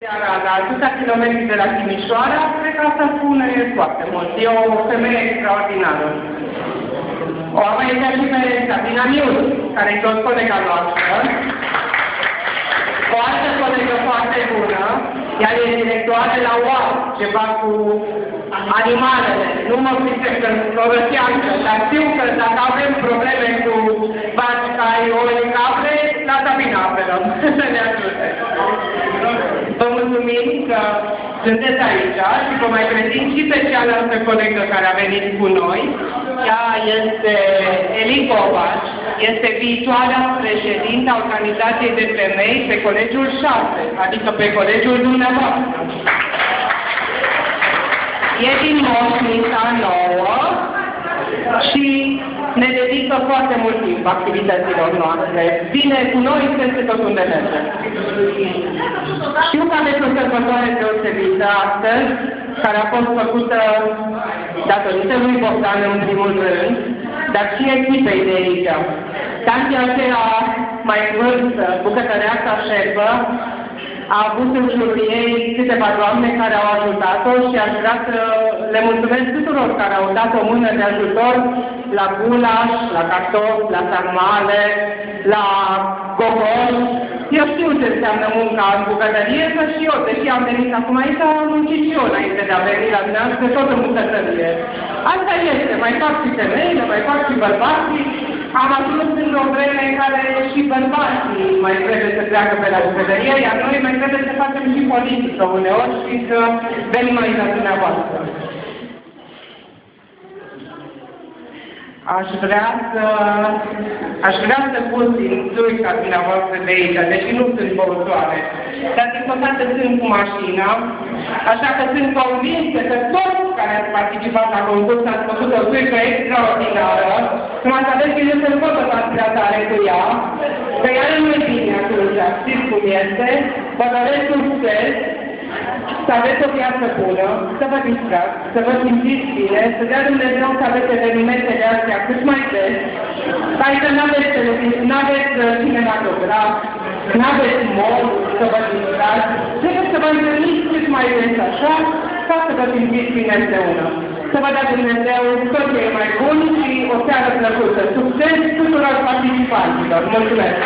Iar la atâția kilometri de la Timișoara, cred că asta spune foarte mult. E o femeie extraordinară. O avem aici și pe Sabina Miul, care e tot colega noastră. O altă colegă foarte bună, ea e directoare la UAP, ceva cu animalele. Nu mă pricep că o răseanță, dar știu că dacă avem probleme cu vaci, cai, oi, capre, la Sabina apelăm să ne ajute. Vă mulțumim că sunteți aici și vă mai prezint și pe cealaltă colegă care a venit cu noi. Ea este Eli Covaș, este viitoarea președintă a Organizației de Femei pe Colegiul 6, adică pe colegiul dumneavoastră. E din Moșnița nouă și ne dedică foarte mult timp activităților noastre. Vine cu noi peste tot unde merge. Știu că aveți o sărbătoare deosebită astăzi, care a fost făcută datorită lui Bogdan în primul rând, dar și echipei de aici. Tanti aceea mai vârstă, bucătăreasa șefă, a avut în jurul ei câteva doamne care au ajutat-o și aș vrea să le mulțumesc tuturor care au dat o mână de ajutor la gulaș, la cartofi, la sarmale, la gogoși. Eu știu ce înseamnă munca în bucătărie, că și eu, deși am venit acum aici, am muncit și eu înainte de a veni la dumneavoastră, tot în bucătărie. Asta este, mai fac și femeile, mai fac și bărbații. Am ajuns într-o vreme în care și bărbații mai trebuie să treacă pe la bucătărie, iar noi mai trebuie să facem și politică uneori și să venim aici la dumneavoastră. Aș vrea să pun din țuica dumneavoastră de aici, deși nu sunt băutoare, dar din păcate sunt cu mașina, așa că sunt convinsă că toți care ați participat la concurs ați făcut o țuică extraordinară, cum ați avea grijă să nu vă băgați prea tare cu ea, că ea nu e bine atunci, știți cum este, vă doresc succes, să aveți o viață bună, să vă distrați, să vă simțiți bine, să dea Dumnezeu să aveți evenimentele astea cât mai des, că n-aveți televiziune, n-aveți cinematograf, n-aveți mall să vă distrați, trebuie să vă întâlniți cât mai des așa, ca să vă simțiți bine împreună. Să vă dea Dumnezeu tot ce e mai bun și o seară plăcută. Succes tuturor participanților! Mulțumesc!